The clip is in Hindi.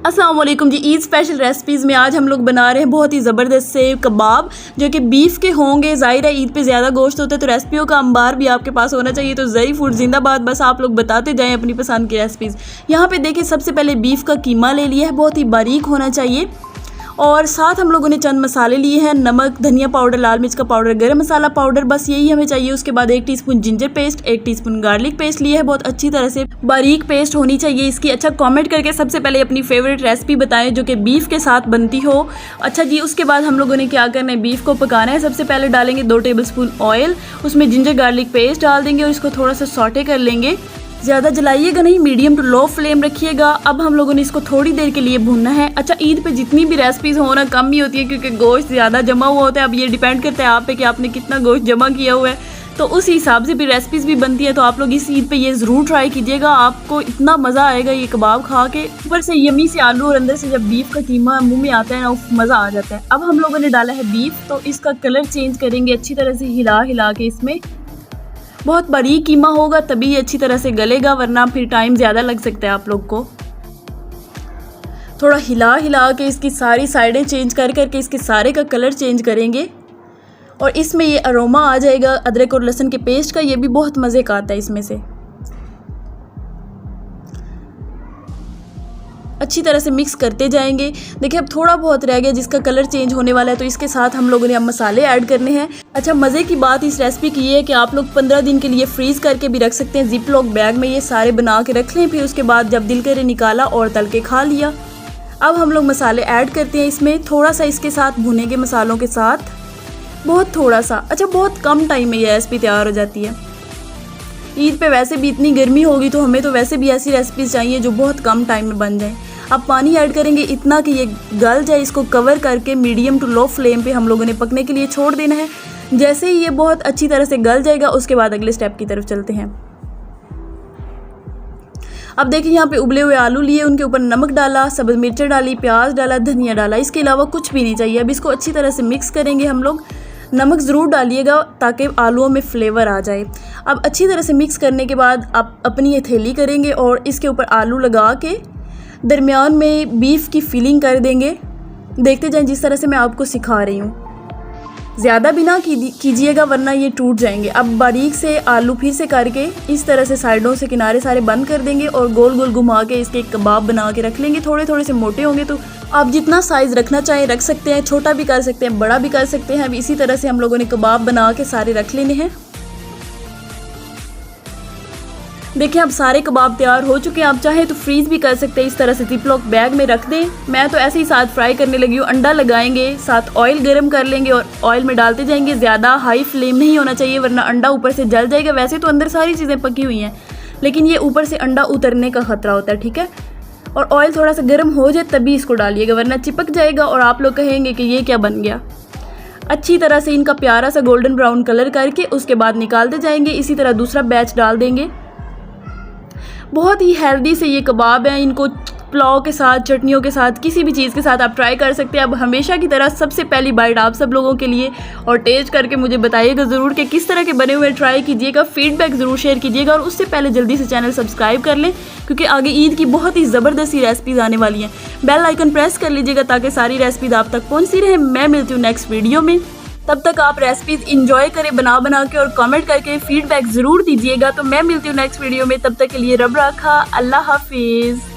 अस्सलाम वालेकुम जी। ईद स्पेशल रेसिपीज़ में आज हम लोग बना रहे हैं बहुत ही ज़बरदस्त से कबाब जो कि बीफ के होंगे। ज़ाहिर है ईद पे ज़्यादा गोश्त होता है तो रेसिपियों का अंबार भी आपके पास होना चाहिए। तो ज़ई फूड जिंदाबाद, बस आप लोग बताते जाएं अपनी पसंद की रेसिपीज़। यहाँ पे देखिए सबसे पहले बीफ का कीमा ले लिया है, बहुत ही बारीक होना चाहिए। और साथ हम लोगों ने चंद मसाले लिए हैं, नमक, धनिया पाउडर, लाल मिर्च का पाउडर, गरम मसाला पाउडर, बस यही हमें चाहिए। उसके बाद 1 teaspoon ginger paste, 1 teaspoon garlic paste लिया है, बहुत अच्छी तरह से बारीक पेस्ट होनी चाहिए इसकी। अच्छा, कमेंट करके सबसे पहले अपनी फेवरेट रेसिपी बताएं जो कि बीफ के साथ बनती हो। अच्छा जी, उसके बाद हम लोगों ने क्या करना है, बीफ को पकाना है। सबसे पहले डालेंगे 2 टेबलस्पून ऑयल, उसमें जिंजर गार्लिक पेस्ट डाल देंगे और इसको थोड़ा सा सॉटे कर लेंगे। ज़्यादा जलाइएगा नहीं, मीडियम टू लो फ्लेम रखिएगा। अब हम लोगों ने इसको थोड़ी देर के लिए भूनना है। अच्छा, ईद पे जितनी भी रेसिपीज़ हो ना कम ही होती है क्योंकि गोश्त ज़्यादा जमा हुआ होता है। अब ये डिपेंड करता है आप पे कि आपने कितना गोश्त जमा किया हुआ है, तो उस हिसाब से भी रेसिपीज़ भी बनती है। तो आप लोग इस ईद पे ये ज़रूर ट्राई कीजिएगा, आपको इतना मज़ा आएगा ये कबाब खा के। ऊपर से यमी से आलू और अंदर से जब बीफ का कीमा मुँह में आता है ना, मज़ा आ जाता है। अब हम लोगों ने डाला है बीफ, तो इसका कलर चेंज करेंगे अच्छी तरह से हिला हिला के। इसमें बहुत बारीक कीमा होगा तभी ये अच्छी तरह से गलेगा, वरना फिर टाइम ज़्यादा लग सकता है आप लोग को। थोड़ा हिला हिला के इसकी सारी साइडें चेंज कर करके इसके सारे का कलर चेंज करेंगे। और इसमें ये अरोमा आ जाएगा अदरक और लहसुन के पेस्ट का, ये भी बहुत मज़े का आता है इसमें से। अच्छी तरह से मिक्स करते जाएंगे। देखिए अब थोड़ा बहुत रह गया जिसका कलर चेंज होने वाला है, तो इसके साथ हम लोगों ने अब मसाले ऐड करने हैं। अच्छा, मज़े की बात इस रेसिपी की ये है कि आप लोग 15 दिन के लिए फ्रीज़ करके भी रख सकते हैं। जिप लॉक बैग में ये सारे बना के रख लें, फिर उसके बाद जब दिल करे निकाला और तल के खा लिया। अब हम लोग मसाले ऐड करते हैं इसमें, थोड़ा सा इसके साथ भुने के मसालों के साथ, बहुत थोड़ा सा। अच्छा, बहुत कम टाइम में ये रेसिपी तैयार हो जाती है। ईद पे वैसे भी इतनी गर्मी होगी तो हमें तो वैसे भी ऐसी रेसिपीज़ चाहिए जो बहुत कम टाइम में बन जाए। अब पानी ऐड करेंगे इतना कि ये गल जाए। इसको कवर करके मीडियम टू लो फ्लेम पे हम लोगों ने पकने के लिए छोड़ देना है। जैसे ही ये बहुत अच्छी तरह से गल जाएगा उसके बाद अगले स्टेप की तरफ चलते हैं। अब देखिए यहाँ पे उबले हुए आलू लिए, उनके ऊपर नमक डाला, सब्ज़ मिर्च डाली, प्याज डाला, धनिया डाला, इसके अलावा कुछ भी नहीं चाहिए। अब इसको अच्छी तरह से मिक्स करेंगे हम लोग। नमक ज़रूर डालिएगा ताकि आलूओं में फ्लेवर आ जाए। अब अच्छी तरह से मिक्स करने के बाद आप अपनी हथेली करेंगे और इसके ऊपर आलू लगा के दरमियान में बीफ की फिलिंग कर देंगे। देखते जाएं जिस तरह से मैं आपको सिखा रही हूँ, ज़्यादा भी ना कीजिएगा वरना ये टूट जाएंगे। अब बारीक से आलू फिर से करके इस तरह से साइडों से किनारे सारे बंद कर देंगे और गोल गोल घुमा के इसके कबाब बना के रख लेंगे। थोड़े थोड़े से मोटे होंगे तो आप जितना साइज़ रखना चाहें रख सकते हैं, छोटा भी कर सकते हैं, बड़ा भी कर सकते हैं। अब इसी तरह से हम लोगों ने कबाब बना के सारे रख लेने हैं। देखिए अब सारे कबाब तैयार हो चुके हैं। आप चाहे तो फ्रीज़ भी कर सकते हैं, इस तरह से जिपलॉक बैग में रख दें। मैं तो ऐसे ही साथ फ्राई करने लगी हूँ। अंडा लगाएंगे, साथ ऑयल गर्म कर लेंगे और ऑयल में डालते जाएंगे। ज़्यादा हाई फ्लेम नहीं होना चाहिए वरना अंडा ऊपर से जल जाएगा। वैसे तो अंदर सारी चीज़ें पकी हुई हैं लेकिन ये ऊपर से अंडा उतरने का ख़तरा होता है, ठीक है। और ऑयल थोड़ा सा गर्म हो जाए तभी इसको डालिएगा वरना चिपक जाएगा और आप लोग कहेंगे कि ये क्या बन गया। अच्छी तरह से इनका प्यारा सा गोल्डन ब्राउन कलर करके उसके बाद निकालते जाएंगे। इसी तरह दूसरा बैच डाल देंगे। बहुत ही हेल्दी से ये कबाब हैं, इनको पुलाव के साथ, चटनियों के साथ, किसी भी चीज़ के साथ आप ट्राई कर सकते हैं। अब हमेशा की तरह सबसे पहली बाइट आप सब लोगों के लिए, और टेस्ट करके मुझे बताइएगा ज़रूर कि किस तरह के बने हुए ट्राई कीजिएगा। फीडबैक ज़रूर शेयर कीजिएगा और उससे पहले जल्दी से चैनल सब्सक्राइब कर लें क्योंकि आगे ईद की बहुत ही ज़बरदस्त रेसिपीज़ आने वाली हैं। बेल आइकन प्रेस कर लीजिएगा ताकि सारी रेसिपीज़ आप तक पहुँचती रहे। मैं मिलती हूँ नेक्स्ट वीडियो में, तब तक आप रेसिपीज़ इंजॉय करें बना के और कमेंट करके फीडबैक ज़रूर दीजिएगा। तो मैं मिलती हूँ नेक्स्ट वीडियो में, तब तक के लिए रब रखा, अल्लाह हाफिज़।